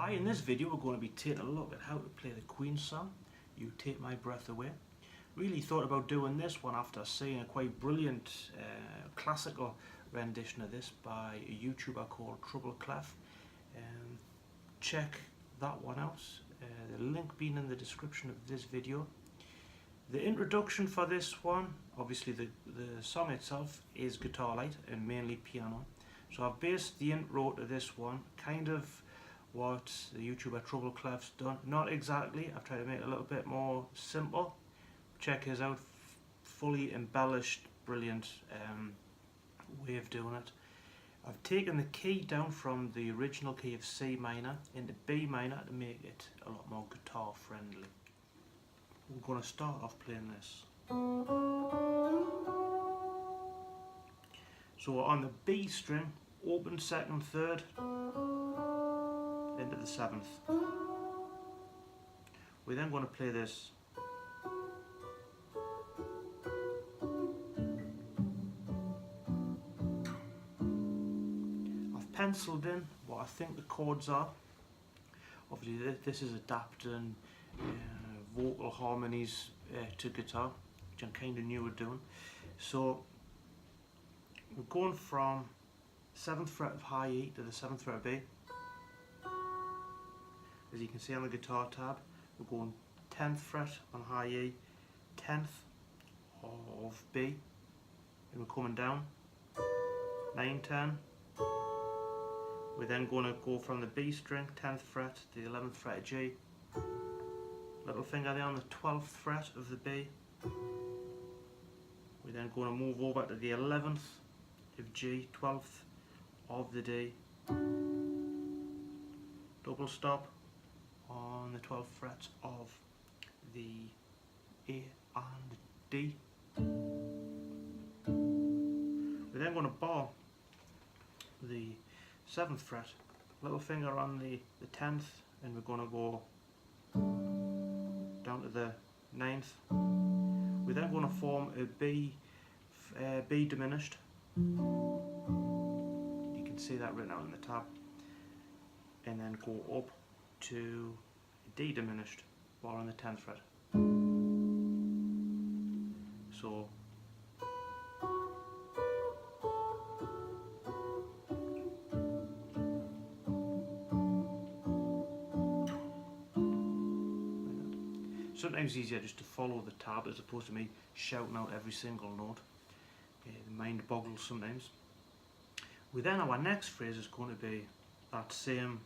Hi, in this video we're going to be taking a look at how to play the Queen song, You Take My Breath Away. Really thought about doing this one after seeing a quite brilliant classical rendition of this by a YouTuber called Trouble Clef. Check that one out, the link being in the description of this video. The introduction for this one, obviously the song itself is guitar light and mainly piano. So I've based the intro to this one kind of what the YouTuber Trouble Clef's done. Not exactly, I've tried to make it a little bit more simple. Check his out, fully embellished, brilliant way of doing it. I've taken the key down from the original key of C minor into B minor to make it a lot more guitar friendly. We're going to start off playing this. So on the B string, open second, third, into the seventh. We're then going to play this. I've penciled in what I think the chords are. Obviously this is adapting vocal harmonies to guitar, which I'm kind of new at doing. So we're going from 7th fret of high E to the 7th fret of B. As you can see on the guitar tab, we're going 10th fret on high E, 10th of B, and we're coming down, 9, 10. We're then going to go from the B string, 10th fret, to the 11th fret of G, little finger there on the 12th fret of the B. We're then going to move over to the 11th of G, 12th of the D, double stop on the 12th fret of the A and D. We're then going to bar the 7th fret, little finger on the 10th, and we're going to go down to the 9th. We're then going to form a B diminished. You can see that written out in the tab, and then go up to D diminished while on the 10th fret. So sometimes easier just to follow the tab as opposed to me shouting out every single note. The mind boggles sometimes. Then our next phrase is going to be that same,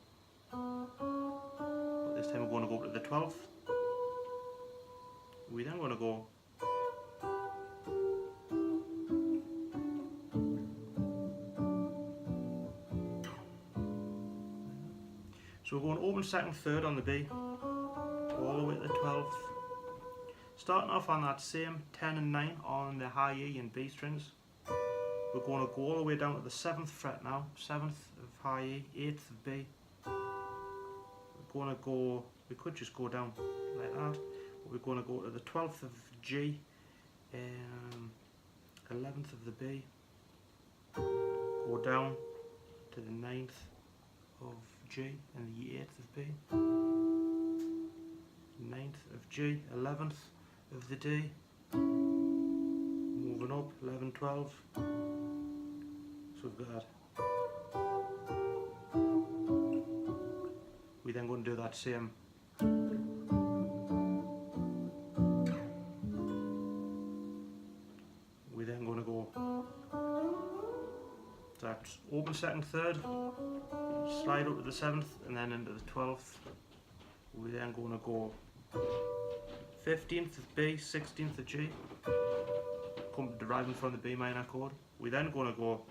but this time we're going to go up to the 12th. We're then going to go so we're going open second, third on the B, all the way to the 12th. Starting off on that same 10 and 9 on the high E and B strings. We're going to go all the way down to the 7th fret now, 7th of high E, 8th of B. We're going to go, we could just go down like that, but we're going to go to the 12th of G, 11th of the B, go down to the 9th of G and the 8th of B, 9th of G, 11th of the D, moving up, 11, 12, so we've got, we're then going to do that same, we're then going to go, that's open second, third, slide up to the 7th and then into the 12th, we're then going to go 15th of B, 16th of G, deriving from the B minor chord. We're then going to go,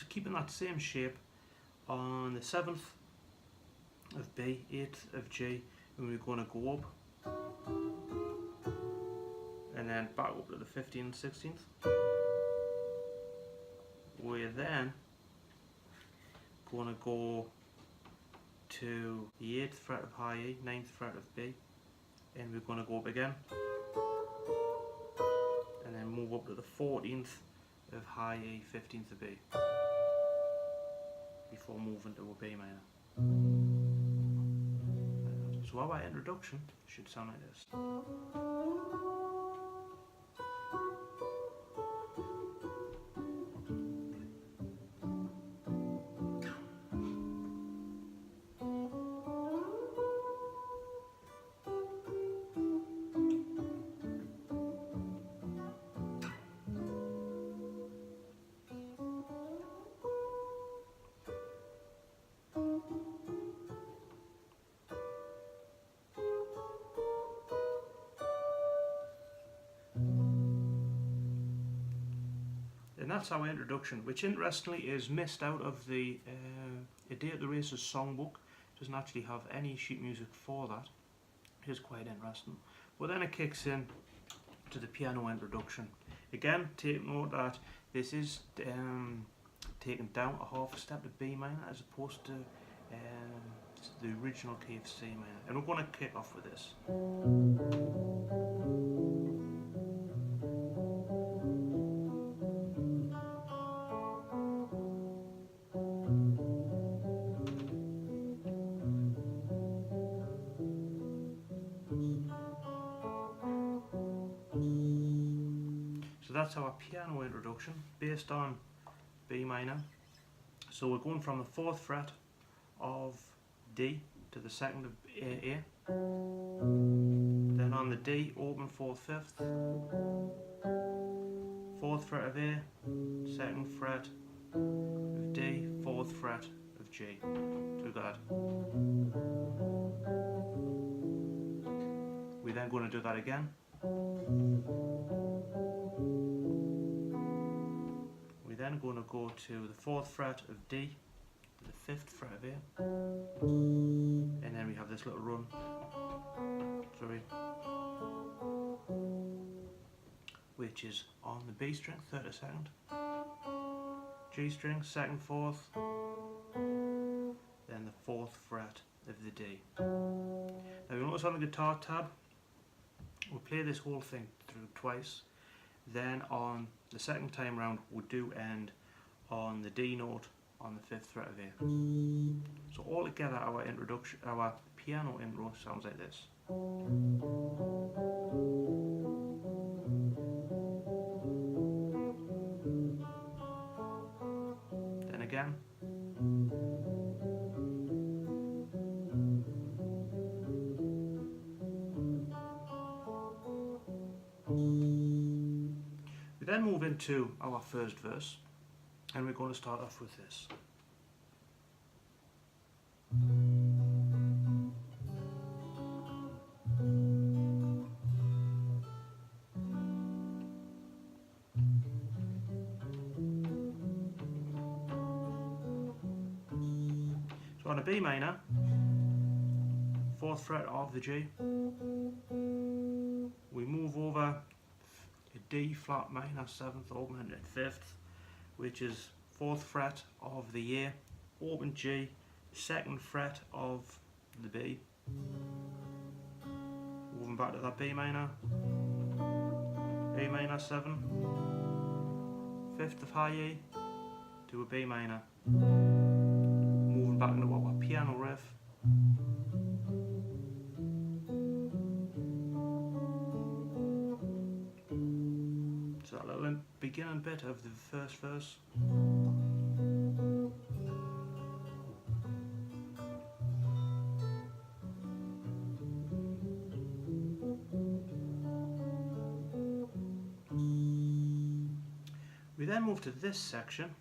keeping that same shape, on the 7th of B, 8th of G, and we're going to go up, and then back up to the 15th and 16th. We're then going to go to the 8th fret of high E, 9th fret of B, and we're going to go up again, and then move up to the 14th of high E, 15th of B, before moving to a B minor. So our introduction should sound like this. And that's our introduction, which interestingly is missed out of the A Day at the Races songbook. It doesn't actually have any sheet music for that. It is quite interesting. But then it kicks in to the piano introduction. Again, take note that this is taken down a half a step to B minor as opposed to the original key of C minor. And we're going to kick off with this. So that's our piano introduction based on B minor. So we're going from the 4th fret of D to the 2nd of A. Then on the D, open 4th, 5th, 4th fret of A, 2nd fret of D, 4th fret of G. So we've got that. We're then going to do that again. We're then going to go to the 4th fret of D, the 5th fret of A, and then we have this little run, which is on the B string, 3rd to 2nd, G string, 2nd, 4th, then the 4th fret of the D. Now you'll notice on the guitar tab, we'll play this whole thing through twice. Then on the second time round, we do end on the D note on the 5th fret of A. So all together, our introduction, our piano intro sounds like this. Then again. We then move into our first verse, and we're going to start off with this. So on a B minor, 4th fret of the G, we move over a D flat minor 7th open into 5th, which is 4th fret of the A, open G, 2nd fret of the B, moving back to that B minor, A minor 7, 5th of high E to a B minor, moving back into our piano riff. So that little beginning bit of the first verse. We then move to this section.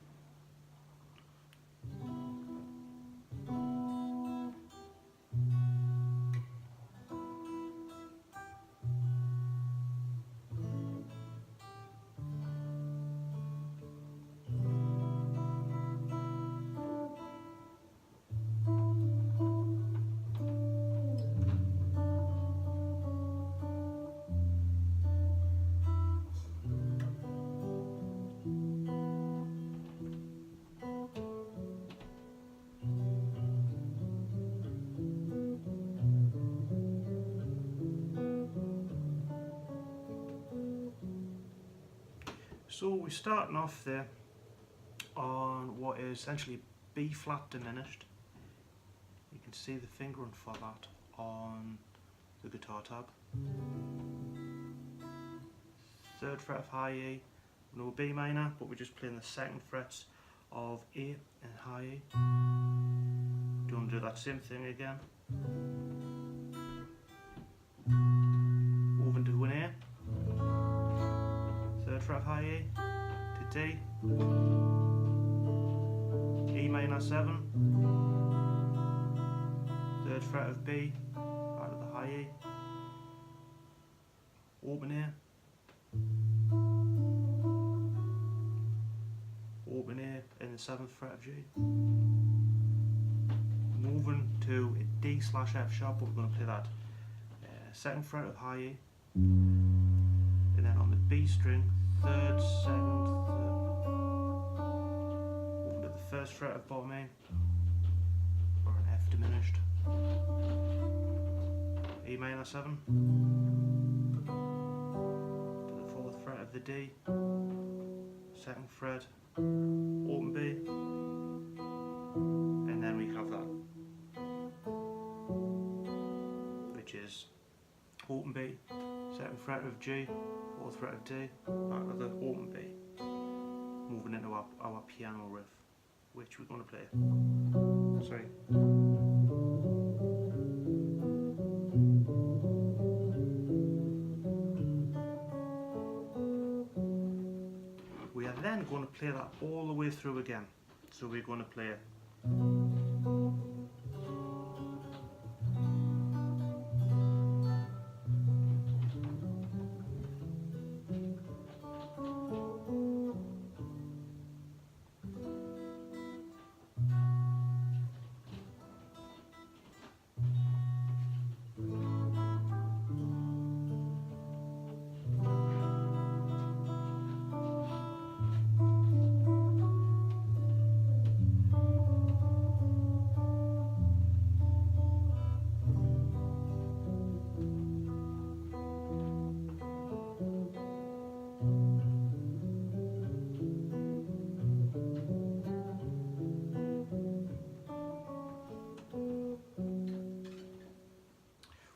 So we're starting off there on what is essentially B flat diminished. You can see the fingering for that on the guitar tab. 3rd fret of high E, no B minor, but we're just playing the 2nd frets of A and high E. Don't do that same thing again. Moving to an A, 3rd fret of high E, to D, E minor 7, 3rd fret of B, back to the high E, open A, open A in the 7th fret of G, moving to a D/F sharp, but we're going to play that 2nd fret of high E, and then on the B string, 3rd, 2nd, 3rd, over to the 1st fret of bottom A, or an F diminished, E minor 7, to the 4th fret of the D, 2nd fret, open B, and then we have that, which is open B, 2nd fret of G, 4th fret of D, back to the open B, moving into our piano riff, which we're going to play. Sorry. We are then going to play that all the way through again. So we're going to play it.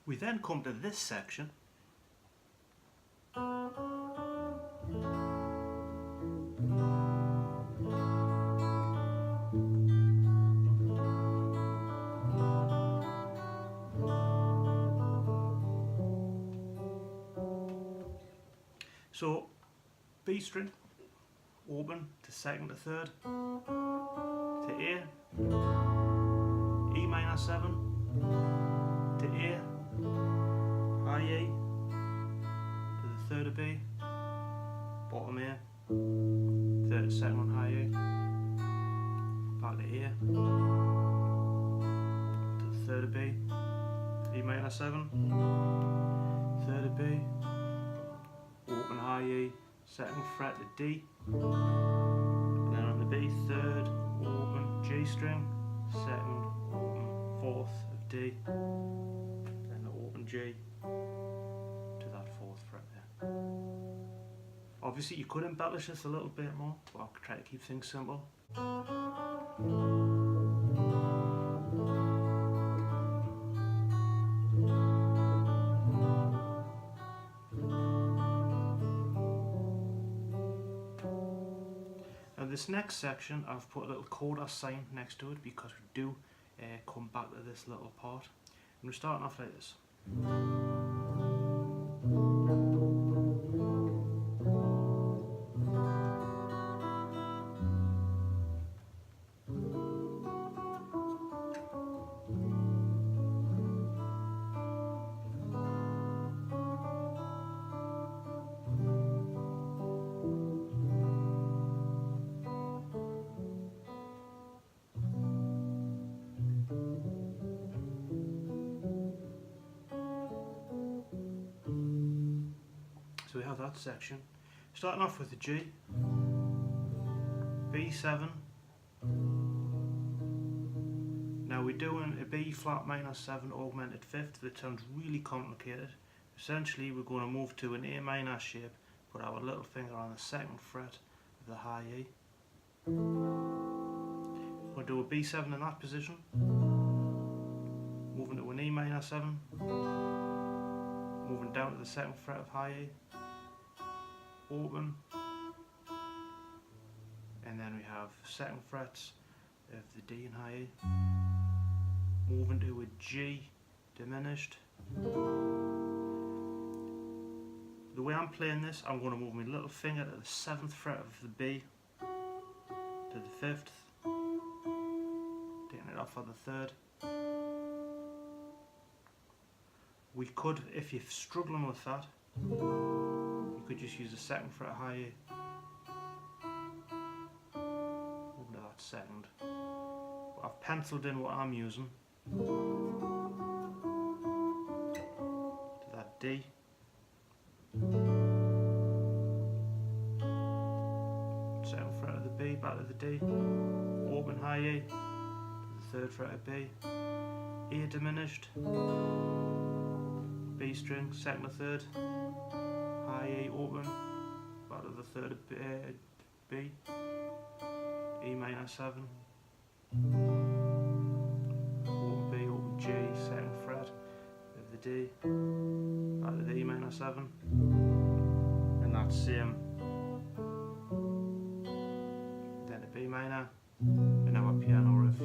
We then come to this section. So B string, open to 2nd to 3rd, to A, E minor 7, to A, high E, to the 3rd of B, bottom A, 3rd to 2nd on high E, back to A, to the 3rd of B, E minor 7, 3rd of B, open high E, 2nd fret to D, and then on the B, 3rd, open G string, 2nd, open 4th of D, then the open G to that 4th fret there. Obviously you could embellish this a little bit more, but I'll try to keep things simple. This next section, I've put a little coda sign next to it because we do come back to this little part. And we're starting off like this. So we have that section. Starting off with the G, B7. Now we're doing a B flat minor 7 augmented 5th that sounds really complicated. Essentially we're going to move to an A minor shape, put our little finger on the 2nd fret of the high E. We'll do a B7 in that position. moving to an E minor 7, moving down to the 2nd fret of high E, open, and then we have 2nd frets of the D and high E, moving to a G diminished. The way I'm playing this, I'm going to move my little finger to the 7th fret of the B, to the 5th, taking it off for the 3rd. We could, if you're struggling with that, you could just use the 2nd fret of high E, over to that 2nd. But I've penciled in what I'm using to that D. 2nd fret of the B, back to the D, open high E, to the 3rd fret of B, E diminished, B string, 2nd to 3rd, high E, open, back to the 3rd of B, E minor 7, open B, open G, 2nd fret of the D, back to the E minor 7, and that same, then a B minor, and now a piano riff.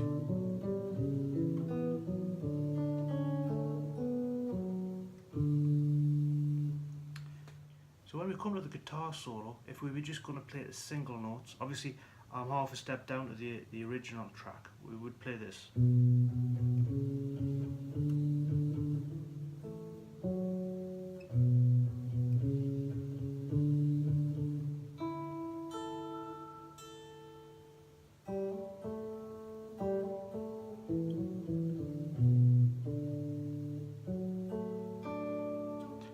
So when we come to the guitar solo, if we were just going to play the single notes, obviously I'm half a step down to the original track, we would play this.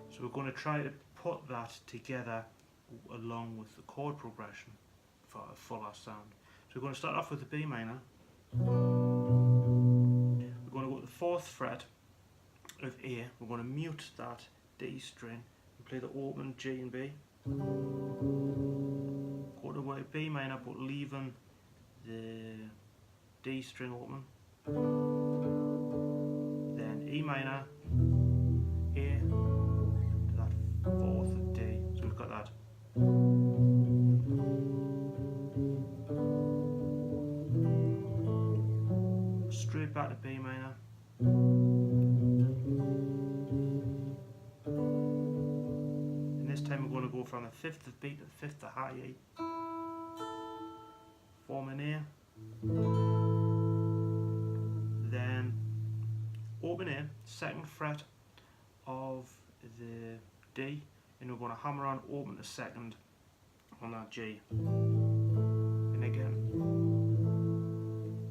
So we're going to try to put that together along with the chord progression for a fuller sound. So we're going to start off with the B minor. We're going to go to the 4th fret of A. We're going to mute that D string and play the open G and B. Go to a B minor but leaving the D string open. Then E minor, A, to that 4th of D. So we've got that. Straight back to B minor. And this time we're going to go from the 5th of B to the 5th of high E. Forming A. Then open A, 2nd fret of the D, and we're going to hammer on open the 2nd on that G. And again.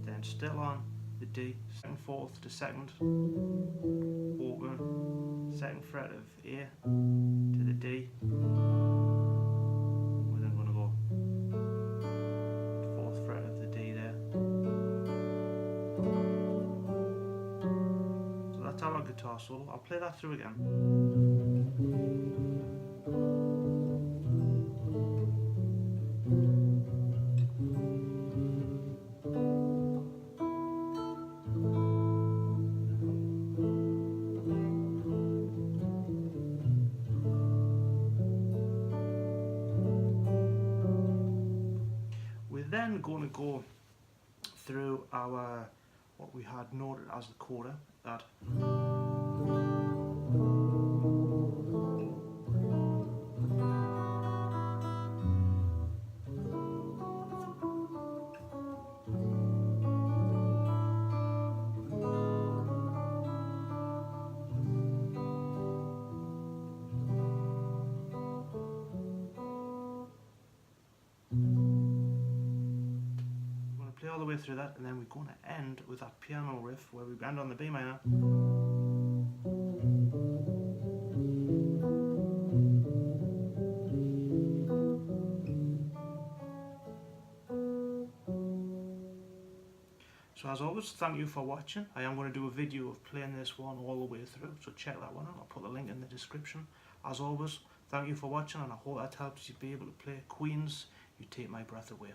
Then still on the D, 2nd, 4th to 2nd, open, 2nd fret of A to the D. We're then going to go 4th fret of the D there. So that's our guitar solo. I'll play that through again. Then going to go through our what we had noted as the coda, that all the way through that, and then we're going to end with that piano riff where we end on the B minor. So as always, thank you for watching. I am going to do a video of playing this one all the way through, so check that one out. I'll put the link in the description. As always, thank you for watching, and I hope that helps you be able to play Queen's You Take My Breath Away.